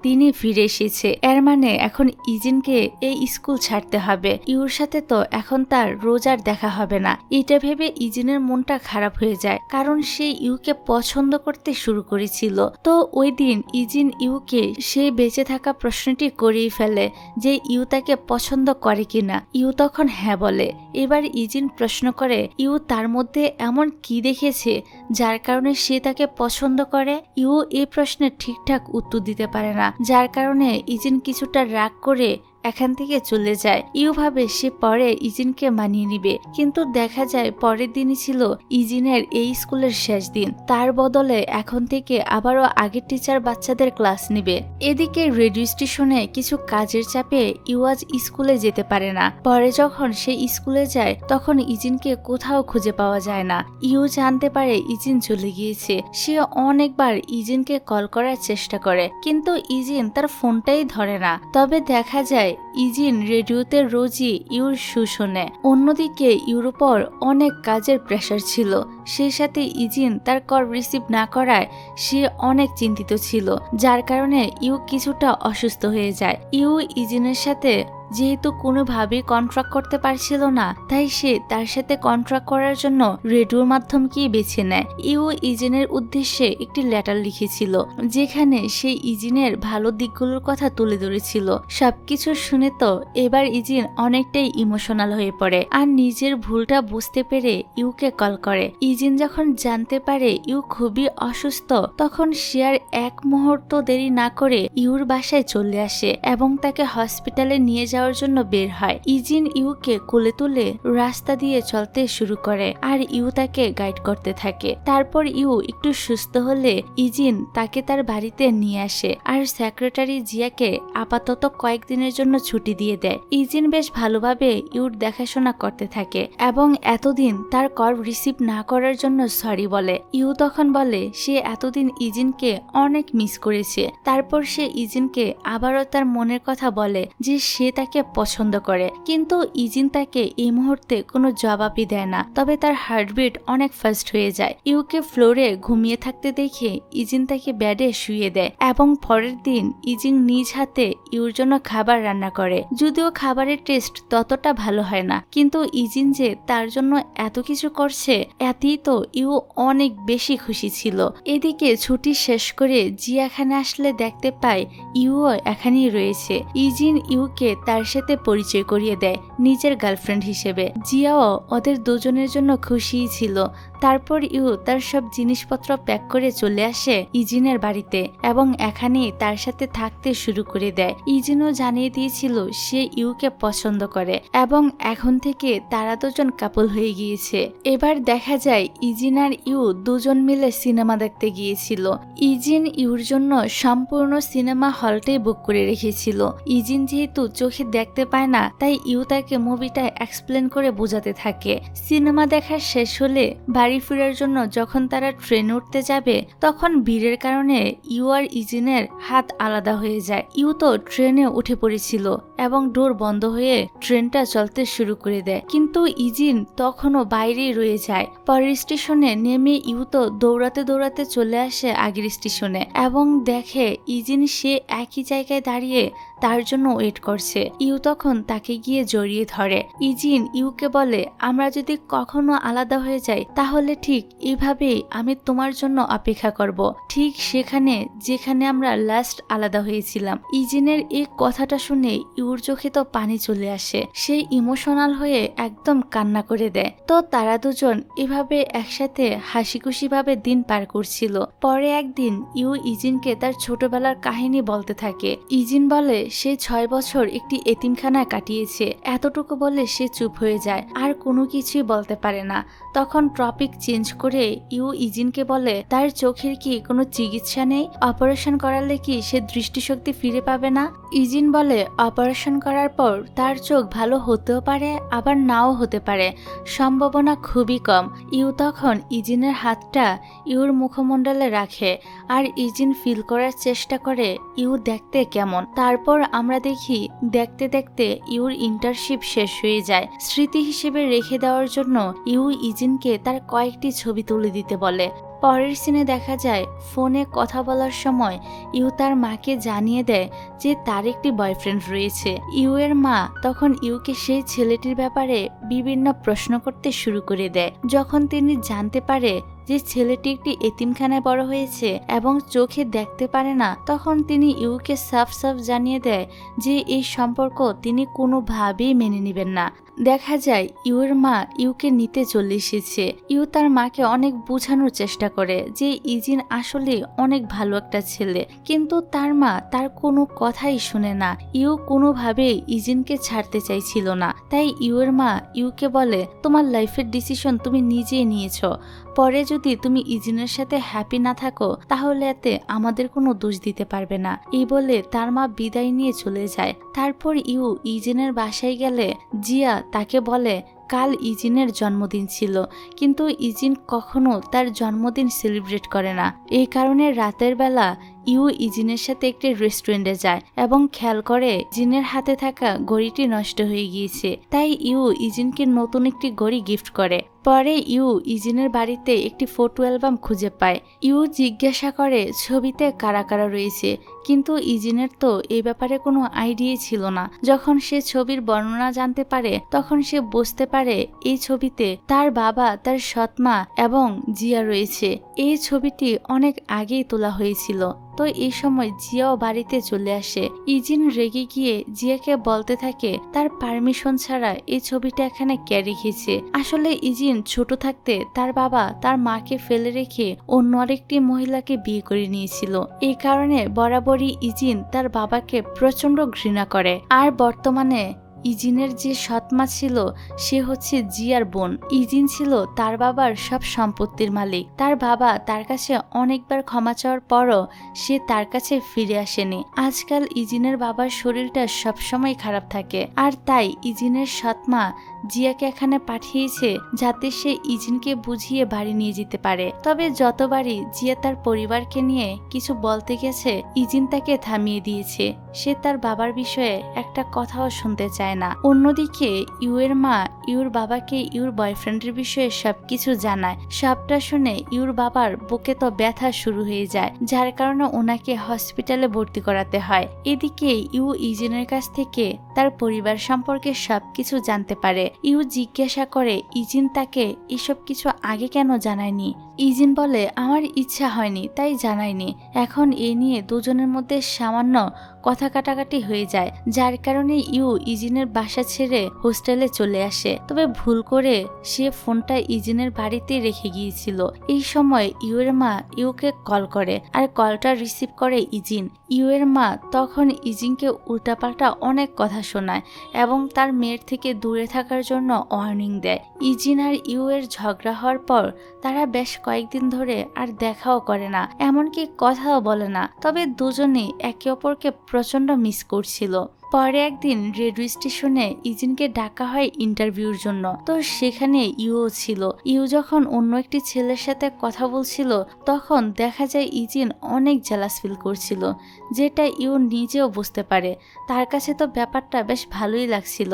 তিনি ফিরে এসেছে। এর মানে এখন ইজিনকে এই স্কুল ছাড়তে হবে। ইউর সাথে তো এখন তার রোজ আর দেখা হবে না। এটা ভেবে ইজিনের মনটা খারাপ হয়ে যায়, কারণ সে ইউকে পছন্দ করতে শুরু করেছিল। তো ওই দিন ইজিন ইউকে সে বেঁচে থাকা প্রশ্নটি করেই ফেলে যে ইউ তাকে পছন্দ করে কিনা। ইউ তখন হ্যাঁ বলে। এবার ইজিন প্রশ্ন করে ইউ তার মধ্যে এমন কি দেখেছে যার কারণে সে তাকে পছন্দ করে। ইউ এই প্রশ্নের ঠিকঠাক উত্তর দিতে পারে না, যার কারণে ইজিন কিছুটা রাগ করে এখান থেকে চলে যায়। ইউ ভাবে সে পরে ইজিনকে মানিয়ে নিবে, কিন্তু দেখা যায় পরের দিনই ছিল ইজিনের এই স্কুলের শেষ দিন। তার বদলে এখন থেকে আবারও আগের টিচার বাচ্চাদের ক্লাস নিবে। এদিকে রেডিও স্টেশনে কিছু কাজের চাপে ইউ আজ স্কুলে যেতে পারে না। পরে যখন সে স্কুলে যায় তখন ইজিনকে কোথাও খুঁজে পাওয়া যায় না। ইউ জানতে পারে ইজিন চলে গিয়েছে। সে অনেকবার ইজিনকে কল করার চেষ্টা করে, কিন্তু ইজিন তার ফোনটাই ধরে না। তবে দেখা যায় ইজিন রেডিওতে রোজই ইউর সুর শোনে। অন্যদিকে ইউর উপর অনেক কাজের প্রেশার ছিল, সেই সাথে ইজিন তার কল রিসিভ না করায় সে অনেক চিন্তিত ছিল, যার কারণে ইউ কিছুটা অসুস্থ হয়ে যায়। ইউ ইজিনের সাথে যেহেতু কোনোভাবেই কন্ট্রাক্ট করতে পারছিল না, তাই সে তার সাথে কন্ট্রাক্ট করার জন্য রেডিওর মাধ্যমকেই বেছে নেয়। ইউ ইজিনের উদ্দেশ্যে একটি লেটার লিখেছিল, যেখানে সে ইজিনের ভালো দিকগুলোর কথা তুলে ধরেছিল। সবকিছু শুনে তো এবার ইজিন অনেকটাই ইমোশনাল হয়ে পড়ে আর নিজের ভুলটা বুঝতে পেরে ইউকে কল করে। ইজিন যখন জানতে পারে ইউ খুবই অসুস্থ, তখন সে আর এক মুহূর্ত দেরি না করে ইউর বাসায় চলে আসে এবং তাকে হসপিটালে নিয়ে যাওয়ার জন্য বের হয়। ইজিন ইউকে কোলে তুলে রাস্তা দিয়ে চলতে শুরু করে আর ইউ তাকে গাইড করতে থাকে। তারপর ইউ একটু সুস্থ হলে ইজিন তাকে তার বাড়িতে নিয়ে আসে আর সেক্রেটারি জিয়াকে আপাতত কয়েকদিনের জন্য ছুটি দিয়ে দেয়। ইজিন বেশ ভালোভাবে ইউর দেখাশোনা করতে থাকে এবং এতদিন তার কল রিসিভ না করার জন্য সরি বলে। ইউ তখন বলে সে এতদিন ইজিনকে অনেক মিস করেছে। তারপর সে ইজিনকে আবারও তার মনের কথা বলে যে সে তাকে পছন্দ করে, কিন্তু ইজিন তাকে এই মুহূর্তে কোনো জবাবই দেয় না। তবে তার হার্টবিট অনেক ফাস্ট হয়ে যায়। ইউকে ফ্লোরে ঘুমিয়ে থাকতে দেখে ইজিন তাকে বেডে শুয়ে দেয় এবং পরের দিন ইজিন নিজ হাতে ইউর জন্য খাবার রান্না করে। যদিও খাবারের টেস্ট ততটা ভালো হয় না, কিন্তু ইজিন যে তার জন্য এত কিছু করছে এতেই তো ইউ অনেক বেশি খুশি ছিল। এদিকে ছুটি শেষ করে জিয়া এখানে আসলে দেখতে পায় ইউও এখানেই রয়েছে। ইজিন ইউকে তার সাথে পরিচয় করিয়ে দেয় নিজের গার্লফ্রেন্ড হিসেবে। জিয়াও ওদের দুজনের জন্য খুশিই ছিল। তারপর ইউ তার সব জিনিসপত্র প্যাক করে চলে আসে ইজিনের বাড়িতে এবং এখানেই তার সাথে থাকতে শুরু করে দেয়। ইজিনও জানিয়ে দিয়েছিল সে ইউকে পছন্দ করে এবং এখন থেকে তারা দুজন কাপল হয়ে গিয়েছে। এবার দেখা যায় ইজিন আর ইউ দুজন মিলে সিনেমা দেখতে গিয়েছিল। ইজিন ইউর জন্য সম্পূর্ণ সিনেমা হলটাই বুক করে রেখেছিল। ইজিন যেহেতু চোখে দেখতে পায় না, তাই ইউ তাকে মুভিটা এক্সপ্লেন করে বোঝাতে থাকে। সিনেমা দেখা শেষ হলে বাড়ি ফেরার জন্য যখন তারা ট্রেনে উঠতে যাবে, তখন ভিড়ের কারণে ইউ আর ইজিনের হাত আলাদা হয়ে যায়। ইউ তো ট্রেনে উঠে পড়েছিল এবং ডোর বন্ধ হয়ে ট্রেনটা চলতে শুরু করে দেয়, কিন্তু ইজিন তখনও বাইরেই রয়ে যায়। পরের স্টেশনে নেমে ইউ তো দৌড়াতে দৌড়াতে চলে আসে আগের স্টেশনে এবং দেখে ইজিন সে একই জায়গায় দাঁড়িয়ে তার জন্য ওয়েট করছে। ইউ তখন তাকে গিয়ে জড়িয়ে ধরে। ইজিন ইউকে বলে, আমরা যদি কখনো আলাদা হয়ে যাই তাহলে ঠিক এইভাবেই আমি তোমার জন্য অপেক্ষা করব, ঠিক সেখানে যেখানে আমরা লাস্ট আলাদা হয়েছিলাম। ইজিনের এই কথাটা শুনে ইউর চোখে তো পানি চলে আসে। সে ইমোশনাল হয়ে একদম কান্না করে দেয়। তো তারা দুজন এভাবে একসাথে হাসি খুশি ভাবে দিন পার করছিল। পরে একদিন ইউ ইজিনকে তার ছোটবেলার কাহিনী বলতে থাকে। ইজিন বলে সে 6 বছর একটি এতিমখানায় কাটিয়েছে। এতটুকু বলে সে চুপ হয়ে যায়, আর কোনো কিছুই বলতে পারে না। তখন টপিক চেঞ্জ করে ইউ ইজিনকে বলে তার চোখের কি কোনো চিকিৎসা নেই? অপারেশন করালে কি সে দৃষ্টিশক্তি ফিরে পাবে না? ইজিন বলে অপারেশন করার পর তার চোখ ভালো হতেও পারে আবার নাও হতে পারে, সম্ভাবনা খুবই কম। ইউ তখন ইজিনের হাতটা ইউর মুখমণ্ডলে রাখে আর ইজিন ফিল করার চেষ্টা করে ইউ দেখতে কেমন। তারপর আমরা দেখি দেখতে দেখতে ইউর ইন্টার্নশিপ শেষ হয়ে যায়। স্মৃতি হিসেবে রেখে দেওয়ার জন্য ইউ ইজিনকে তার কয়েকটি ছবি তুলে দিতে বলে। পরের সিনে দেখা যায় ফোনে কথা বলার সময় ইউ তার মাকে জানিয়ে দেয় যে তার একটি বয়ফ্রেন্ড রয়েছে। ইউ এর মা তখন ইউকে সেই ছেলেটির ব্যাপারে বিভিন্ন প্রশ্ন করতে শুরু করে দেয়। যখন তিনি জানতে পারে যে ছেলেটি একটি এতিমখানায় বড় হয়েছে এবং চোখে দেখতে পারে না, তখন তিনি ইউকে সাফ সাফ জানিয়ে দেয় যে এই সম্পর্ক তিনি কোনোভাবেই মেনে নেবেন না। দেখা যায় ইউর মা ইউকে নিতে চলে এসেছে। ইউ তার মাকে অনেক বোঝানোর চেষ্টা করে যে ইজিন আসলে অনেক ভালো একটা ছেলে, কিন্তু তার মা তার কোনো কথাই শুনে না। ইউ কোনোভাবেই ইজিনকে ছাড়তে চাইছিল না। তাই ইউর মা ইউকে বলে, তোমার লাইফের ডিসিশন তুমি নিজেই নিয়েছ, পরে যদি তুমি ইজিনের সাথে হ্যাপি না থাকো তাহলে এতে আমাদের কোনো দোষ দিতে পারবে না। এই বলে তার মা বিদায় নিয়ে চলে যায়। তারপর ইউ ইজিনের বাসায় গেলে জিয়া তাকে বলে কাল ইজিনের জন্মদিন ছিল, কিন্তু ইজিন কখনো তার জন্মদিন সেলিব্রেট করে না। এই কারণে রাতের বেলা ইউ ইজিনের সাথে একটি রেস্টুরেন্টে যায় এবং খেয়াল করে জিনের হাতে থাকা ঘড়িটি নষ্ট হয়ে গিয়েছে। তাই ইউ ইজিনকে নতুন একটি ঘড়ি গিফট করে। পরে ইউ ইজিনের বাড়িতে একটি ফটো অ্যালবাম খুঁজে পায়। ইউ জিজ্ঞাসা করে ছবিতে কারা কারা রয়েছে, কিন্তু ইজিনের তো এই ব্যাপারে কোনো আইডিয়াই ছিল না। যখন সে ছবির বর্ণনা জানতে পারে তখন সে বুঝতে পারে এই ছবিতে তার বাবা, তার সৎমা এবং জিয়া রয়েছে। এই ছবিটি অনেক আগেই তোলা হয়েছিল। তো এই সময় জিয়াও বাড়িতে চলে আসে। ইজিন রেগে গিয়ে জিয়াকে বলতে থাকে তার পারমিশন ছাড়া এই ছবিটা এখানে কে রেখেছে। আসলে ইজিন ছোট থাকতে তার বাবা তার মাকে ফেলে রেখে অন্য আরেকটি মহিলাকে বিয়ে করে নিয়েছিল। এই কারণে বরাবরই ইজিন তার বাবাকে প্রচন্ড ঘৃণা করে। আর বর্তমানে ইজিনের যে সৎমা ছিল সে হচ্ছে জিয়ার বোন। ইজিন ছিল তার বাবার সব সম্পত্তির মালিক। তার বাবা তার কাছে অনেকবার ক্ষমা চাওয়ার পরও সে তার কাছে ফিরে আসেনি। আজকাল ইজিনের বাবার শরীরটা সবসময় খারাপ থাকে, আর তাই ইজিনের সৎমা জিয়াকে এখানে পাঠিয়েছে যাতে সে ইজিনকে বুঝিয়ে বাড়ি নিয়ে যেতে পারে। তবে যতবারই জিয়া তার পরিবারকে নিয়ে কিছু বলতে গেছে ইজিন তাকে থামিয়ে দিয়েছে। সে তার বাবার বিষয়ে একটা কথাও শুনতে চায় না। অন্যদিকে ইউর মা ইউর বাবাকে ইউর বয়ফ্রেন্ডের বিষয়ে সবকিছু জানায়। সবটা শুনে ইউর বাবার বুকে তো ব্যথা শুরু হয়ে যায়, যার কারণে ওনাকে হসপিটালে ভর্তি করাতে হয়। এদিকে ইউ ইজিনের কাছ থেকে তার পরিবার সম্পর্কে সবকিছু জানতে পারে। ইউ জিজ্ঞাসা করে ইজিন তাকে এসব কিছু আগে কেন জানায়নি। ইজিন বলে আমার ইচ্ছা হয়নি তাই জানায়নি। এখন এ নিয়ে দুজনের মধ্যে সামান্য কথা কাটাকাটি হয়ে যায়, যার কারণে ইউ ইজিনের বাসা ছেড়ে হোস্টেলে চলে আসে। তবে ভুল করে সে ফোনটা ইজিনের বাড়িতে রেখে গিয়েছিল। এই সময় ইউর মা ইউকে কল করে, আর কলটা রিসিভ করে ইজিন। ইউর মা তখন ইজিনকে উল্টাপাল্টা অনেক কথা শোনায় এবং তার মেয়ের থেকে দূরে থাকার জন্য ওয়ার্নিং দেয়। ইজিন আর ইউ এর ঝগড়া হওয়ার পর তারা বেশ কয়েকদিন ধরে আর দেখাও করে না, এমনকি কথাও বলে না। তবে দুজনেই একে অপরকে প্রচন্ড মিস করছিল। পরে একদিন রেডিও স্টেশনে ইজিনকে ডাকা হয় ইন্টারভিউর জন্য। তো সেখানে ইউও ছিল। ইউ যখন অন্য একটি ছেলের সাথে কথা বলছিল তখন দেখা যায় ইজিন অনেক জেলাস ফিল করছিল, যেটা ইউ নিজেও বুঝতে পারে। তার কাছে তো ব্যাপারটা বেশ ভালোই লাগছিল।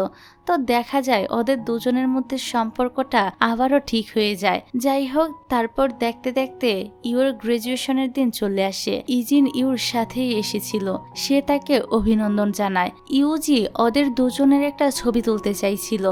তো দেখা যায় ওদের দুজনের মধ্যে সম্পর্কটা আবারও ঠিক হয়ে যায়। যাই হোক, তারপর দেখতে দেখতে ইউর গ্রাজুয়েশনের দিন চলে আসে। ইজিন ইউর সাথেই এসেছিল। সে তাকে অভিনন্দন জানায়। ইউজি ওদের দুজনের একটা ছবি তুলতে চাইছিল।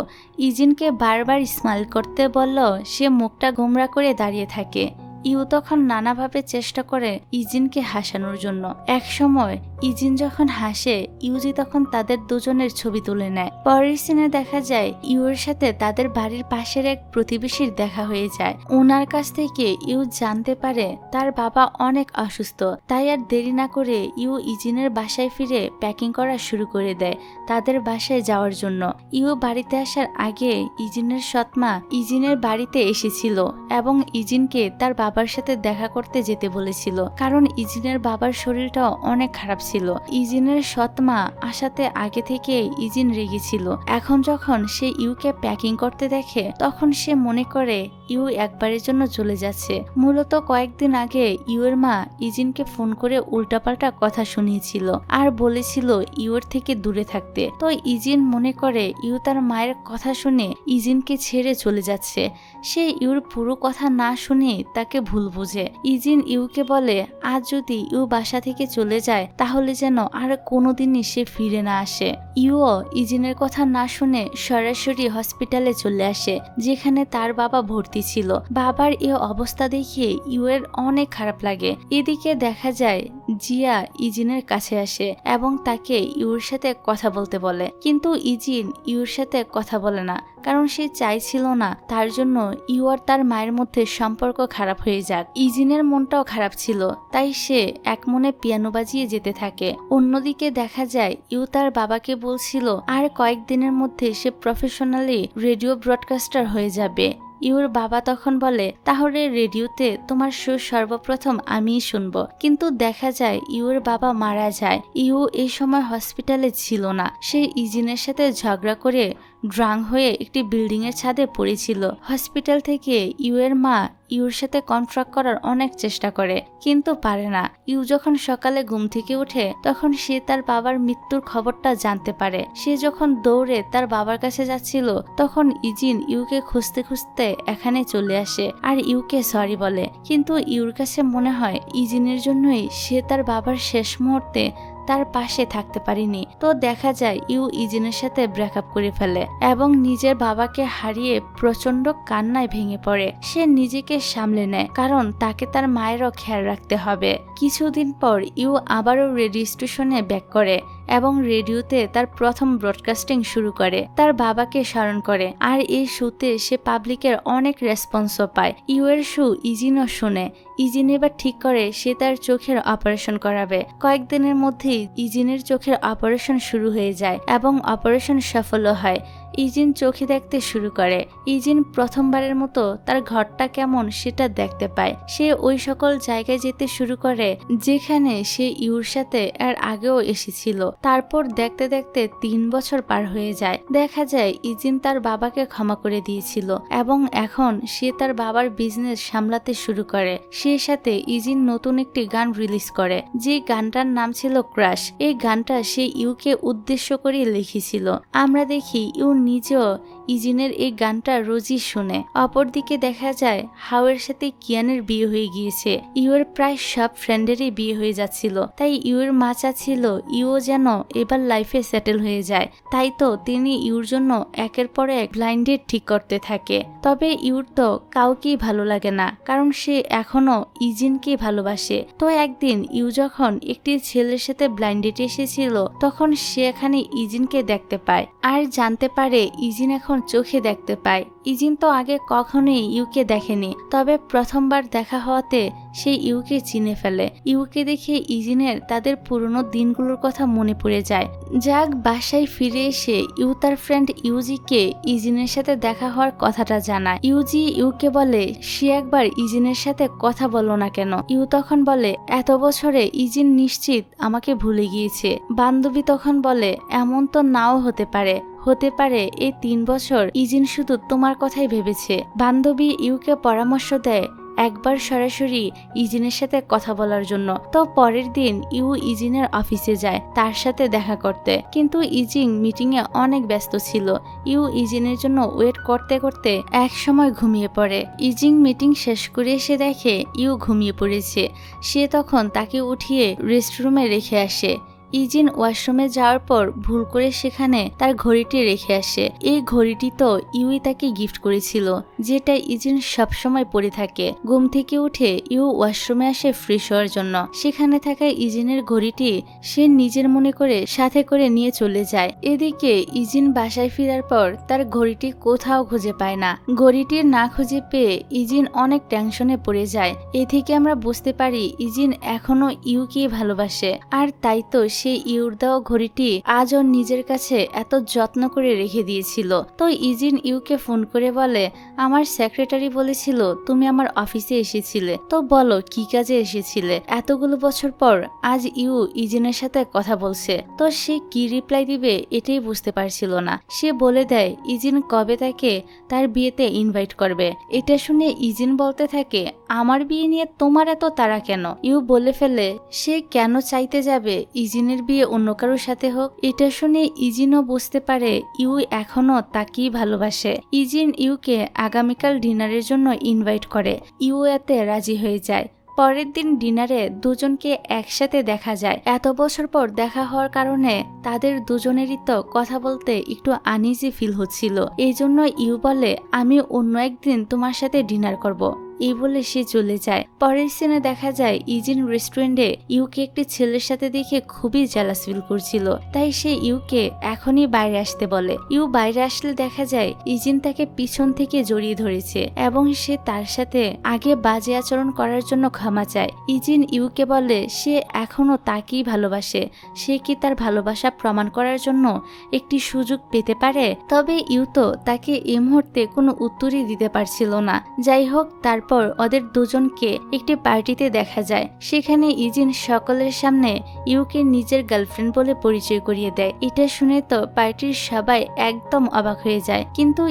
ইজিনকে বারবার স্মাইল করতে বলল, সে মুখটা গোমরা করে দাঁড়িয়ে থাকে। ইউ তখন নানাভাবে চেষ্টা করে ইজিনকে হাসানোর জন্য। এক সময় ইজিন যখন হাসে ইউজি তখন তাদের দুজনের ছবি তুলে নেয়। পরের সিনে দেখা যায় ইউর সাথে তাদের বাড়ির পাশের এক প্রতিবেশীর দেখা হয়ে যায়। ওনার কাছ থেকে ইউ জানতে পারে তার বাবা অনেক অসুস্থ। তাই আর দেরি না করে ইউ ইজিনের বাসায় ফিরে প্যাকিং করা শুরু করে দেয় তাদের বাসায় যাওয়ার জন্য। ইউ বাড়িতে আসার আগে ইজিনের সৎমা ইজিনের বাড়িতে এসেছিল এবং ইজিনকে তার বাবার সাথে দেখা করতে যেতে বলেছিল, কারণ ইজিনের বাবার শরীরটাও অনেক খারাপ ছিল। ইজিনের সৎমা আসাতে আগে থেকে ইজিন রেগেছিল। এখন যখন সে ইউকে প্যাকিং করতে দেখে তখন সে মনে করে ইউ একবারের জন্য চলে যাচ্ছে। মূলত কয়েকদিন আগে ইউর মা ইজিনকে ফোন করে উল্টাপাল্টা কথা শুনিয়েছিল আর বলেছিল ইউর থেকে দূরে থাকতে। তো ইজিন মনে করে ইউ তার মায়ের কথা শুনে ইজিনকে ছেড়ে চলে যাচ্ছে। সে ইউর পুরো কথা না শুনে তাকে ভুল বুঝে। ইজিন ইউকে বলে আজ যদি ইউ বাসা থেকে চলে যায় তাহলে যেন আর কোনোদিনই সে ফিরে না আসে। ইউও ইজিনের কথা না শুনে সরাসরি হসপিটালে চলে আসে, যেখানে তার বাবা ভর্তি ছিল। বাবার এ অবস্থা দেখে ইউয়ের অনেক খারাপ লাগে। এদিকে দেখা যায় জিয়া ইজিনের কাছে আসে এবং তাকে ইউর সাথে কথা বলতে বলে, কিন্তু ইজিন ইউর সাথে কথা বলে না, কারণ সে চাইছিল না তার জন্য ইউ আর তার মায়ের মধ্যে সম্পর্ক খারাপ হয়ে যাক। ইজিনের মনটাও খারাপ ছিল, তাই সে এক মনে পিয়ানো বাজিয়ে যেতে থাকে। অন্যদিকে দেখা যায় ইউ তার বাবাকে বলছিল আর কয়েকদিনের মধ্যে সে প্রফেশনালি রেডিও ব্রডকাস্টার হয়ে যাবে। ইউর বাবা তখন বলে তাহলে রেডিওতে তোমার সুর সর্বপ্রথম আমিই শুনবো। কিন্তু দেখা যায় ইউর বাবা মারা যায়। ইউ এই সময় হসপিটালে ছিল না। সে ইজিনের সাথে ঝগড়া করে ড্রাং হয়ে একটি বিল্ডিং এর ছাদে পড়েছিল। হসপিটাল থেকে ইউ এর মা ইউর সাথে কন্ট্রাক্ট করার অনেক চেষ্টা করে, কিন্তু পারে না। ইউ যখন সকালে ঘুম থেকে উঠে তখন সে তার বাবার মৃত্যুর খবরটা জানতে পারে। সে যখন দৌড়ে তার বাবার কাছে যাচ্ছিল তখন ইজিন ইউকে খুঁজতে খুঁজতে এখানে চলে আসে আর ইউকে সরি বলে। কিন্তু ইউর কাছে মনে হয় ইজিনের জন্যই সে তার বাবার শেষ মুহূর্তে তার পাশে থাকতে পারিনি। তো দেখা যায় ইউ ইজিনের সাথে ব্রেকআপ করে ফেলে এবং নিজের বাবাকে হারিয়ে প্রচন্ড কান্নায় ভেঙে পড়ে। সে নিজেকে সামলে নেয় কারণ তাকে তার মায়েরও খেয়াল রাখতে হবে। কিছুদিন পর ইউ আবারও রেডিও স্টেশনে ব্যাক করে এবং রেডিওতে তার প্রথম ব্রডকাস্টিং শুরু করে। তার বাবাকে স্মরণ করে আর এই শোতে সে পাবলিকের অনেক রেসপন্সও পায়। ইউ এর শো ইজিনও শুনে। ইজিন এবার ঠিক করে সে তার চোখের অপারেশন করাবে। কয়েকদিনের মধ্যেই ইজিনের চোখের অপারেশন শুরু হয়ে যায় এবং অপারেশন সফলও হয়। ইজিন চোখে দেখতে শুরু করে। ইজিন প্রথমবারের মতো তার ঘরটা কেমন সেটা দেখতে পায়। সে ওই সকল জায়গায় যেতে শুরু করে যেখানে সে ইউর সাথে এর আগেও এসেছিল। তারপর দেখতে দেখতে 3 বছর পার হয়ে যায়। দেখা যায় ইজিন তার বাবাকে ক্ষমা করে দিয়েছিল এবং এখন সে তার বাবার বিজনেস সামলাতে শুরু করে। সে সাথে ইজিন নতুন একটি গান রিলিজ করে, যে গানটার নাম ছিল ক্রাশ। এই গানটা সে ইউকে উদ্দেশ্য করে লিখেছিল। আমরা দেখি ইউ নিজেও ইজিনের এই গানটা রোজই শুনে। অপরদিকে দেখা যায় হাওয়ের সাথে কিয়ানের বিয়ে হয়ে গিয়েছে। ইউর প্রায় সব ফ্রেন্ডেরই বিয়ে হয়ে যাচ্ছিল, তাই ইউর মা চাচ্ছিল ইউও যেন এবার লাইফে সেটেল হয়ে যায়। তাই তো তিনি ইউর জন্য একের পর এক ব্লাইন্ড ডেট ঠিক করতে থাকে। তবে ইউর তো কাউকেই ভালো লাগে না, কারণ সে এখনো ইজিনকে ভালোবাসে। তো একদিন ইউ যখন একটি ছেলের সাথে ব্লাইন্ড ডেটে এসেছিল তখন সে এখানে ইজিনকে দেখতে পায় আর জানতে পারে ইজিন এখন চোখে দেখতে পায়। ইজিন তো আগে কখনোই ইউকে দেখেনি, তবে প্রথমবার দেখা হওয়াতে সে ইউকে চিনে ফেলে। ইউকে দেখে ইজিনের তাদের পুরনো দিনগুলোর কথা মনে পড়ে যায়। যাক, বাসায় ফিরে এসে ইউ তার ফ্রেন্ড ইউজিকে ইজিনের সাথে দেখা হওয়ার কথাটা জানায়। ইউজি ইউকে বলে সে একবার ইজিনের সাথে কথা বলো না কেন। ইউ তখন বলে এত বছরে ইজিন নিশ্চিত আমাকে ভুলে গিয়েছে। বান্ধবী তখন বলে এমন তো নাও হতে পারে, হতে পারে এই 3 বছর ইজিন শুধু তোমার কথাই ভেবেছে। বান্ধবী ইউকে পরামর্শ দেয় একবার সরাসরি ইজিনের সাথে কথা বলার জন্য। তো পরের দিন ইউ ইজিনের অফিসে যায় তার সাথে দেখা করতে, কিন্তু ইজিন মিটিং এ অনেক ব্যস্ত ছিল। ইউ ইজিনের জন্য ওয়েট করতে করতে এক সময় ঘুমিয়ে পড়ে। ইজিন মিটিং শেষ করে এসে দেখে ইউ ঘুমিয়ে পড়েছে। সে তখন তাকে উঠিয়ে রেস্টরুমে রেখে আসে। ইজিন ওয়াশরুমে যাওয়ার পর ভুল করে সেখানে তার ঘড়িটি রেখে আসে। এই ঘড়িটি তো ইউই তাকে গিফট করেছিল, যেটা ইজিন সবসময় পরে থাকে। ঘুম থেকে উঠে ইউ ওয়াশরুমে আসে ফ্রেশ হওয়ার জন্য। সেখানে থাকা ইজিনের ঘড়িটি সে নিজের মনে করে সাথে করে নিয়ে চলে যায়। এদিকে ইজিন বাসায় ফেরার পর তার ঘড়িটি কোথাও খুঁজে পায় না। ঘড়িটি না খুঁজে পেয়ে ইজিন অনেক টেনশনে পড়ে যায়। এ থেকে আমরা বুঝতে পারি ইজিন এখনো ইউকে ভালোবাসে, আর তাই তো সে ইউর দেওয়া ঘড়িটি আজও নিজের কাছে এত যত্ন করে রেখে দিয়েছিল। তো ইজিন ইউকে ফোন করে বলে আমার সেক্রেটারি বলেছিল তুমি আমার অফিসে এসেছিলে, তো বলো কি কাজে এসেছিলে। এতগুলো বছর পর আজ ইউ ইজিনের সাথে কথা বলছে। তো সে কি রিপ্লাই দিবে এটাই বুঝতে পারছিল না। সে বলে দেয় ইজিন কবে তাকে তার বিয়েতে ইনভাইট করবে। এটা শুনে ইজিন বলতে থাকে আমার বিয়ে নিয়ে তোমার এত তাড়া কেন। ইউ বলে ফেলে সে কেন চাইতে যাবে ইজিনের বিয়ে অন্য কারোর সাথে হোক। এটা শুনে ইজিনও বুঝতে পারে ইউ এখনো তাকেই ভালোবাসে। ইজিন ইউকে আগামীকাল ডিনারের জন্য ইনভাইট করে। ইউ এতে রাজি হয়ে যায়। পরের দিন ডিনারে দুজনকে একসাথে দেখা যায়। এত বছর পর দেখা হওয়ার কারণে তাদের দুজনেরই তো কথা বলতে একটু আনইজি ফিল হচ্ছিল। এই জন্য ইউ বলে আমি অন্য একদিন তোমার সাথে ডিনার করব। এই বলে সে চলে যায়। পরের সিনে দেখা যায় ইজিন রেস্টুরেন্টে ইউকে একটি ছেলের সাথে দেখে খুবই জেলাস ফিল করছিল, তাই সে ইউকে এখনই বাইরে আসতে বলে। ইউ বাইরে আসলে দেখা যায় ইজিন তাকে পিছন থেকে জড়িয়ে ধরেছে এবং সে তার সাথে আগে বাজে আচরণ করার জন্য ক্ষমা চায়। ইজিন ইউকে বলে সে এখনো তাকেই ভালোবাসে, সে কি তার ভালোবাসা প্রমাণ করার জন্য একটি সুযোগ পেতে পারে। তবে ইউ তো তাকে এই মুহূর্তে কোনো উত্তরই দিতে পারছিল না। যাই হোক, তারপর তারপর ওদের দুজনকে একটি পার্টিতে দেখা যায়। সেখানে ইজিন সকলের সামনে ইউকে নিজের গার্লফ্রেন্ড বলে পরিচয় করিয়ে দেয়। এটা শুনে তো পার্টির সবাই একদম অবাক হয়ে যায়, কিন্তু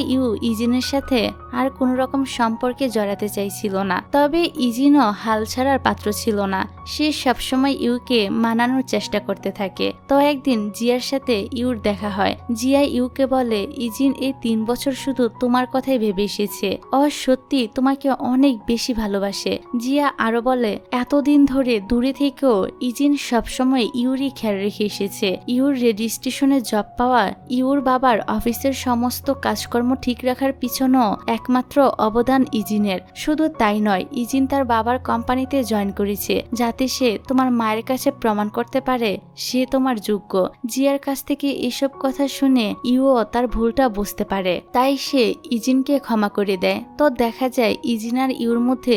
ইজিনের সাথে আর কোনো রকম সম্পর্কে জড়াতে চাইছিল না। তবে ইজিনও হাল ছাড়ার পাত্র ছিল না, সে সবসময় ইউকে মানানোর চেষ্টা করতে থাকে। তো একদিন জিয়ার সাথে ইউর দেখা হয়। জিয়া ইউকে বলে, ইজিন এই 3 বছর শুধু তোমার কথাই ভেবে এসেছে, ও সত্যি তোমাকে অনেক বেশি ভালোবাসে। জিয়া আরো বলে, এতদিন ধরে দূরে থেকেও ইজিন সবসময় ইউরই খেয়াল রেখে এসেছে। ইউর রেডিও স্টেশনে জব পাওয়া, ইউর বাবার অফিসের সমস্ত কাজকর্ম ঠিক রাখার পিছনেও একমাত্র অবদান ইজিনের। শুধু তাই নয়, ইজিন তার বাবার কোম্পানিতে জয়েন করেছে যাতে সে তোমার মায়ের কাছে প্রমাণ করতে পারে সে তোমার যোগ্য। জিয়ার কাছ থেকে এসব কথা শুনে ইউও তার ভুলটা বুঝতে পারে, তাই সে ইজিনকে ক্ষমা করে দেয়। তো দেখা যায় ইজিন আর ইউর মধ্যে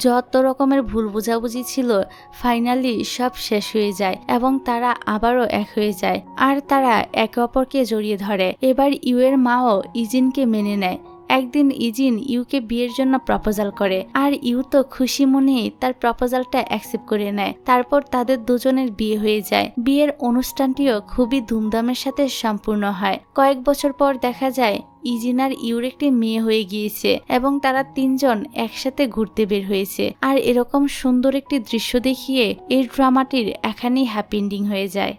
যত রকমের ভুল বোঝাবুঝি ছিল ফাইনালি সব শেষ হয়ে যায় এবং তারা আবারও এক হয়ে যায় আর তারা একে অপরকে জড়িয়ে ধরে। এবার ইউয়ের মাও ইজিনকে মেনে নেয়। একদিন ইজিন ইউকে বিয়ের জন্য প্রপোজাল করে আর ইউ তো খুশি মনে তার প্রপোজালটা অ্যাকসেপ্ট করে নেয়। তারপর তাদের দুজনের বিয়ে হয়ে যায়। বিয়ের অনুষ্ঠানটিও খুবই ধুমধামের সাথে সম্পূর্ণ হয়। কয়েক বছর পর দেখা যায় ইজিন আর ইউর একটি মেয়ে হয়ে গিয়েছে এবং তারা 3 জন একসাথে ঘুরতে বের হয়েছে। আর এরকম সুন্দর একটি দৃশ্য দেখিয়ে এই ড্রামাটির এখানেই হ্যাপি এন্ডিং হয়ে যায়।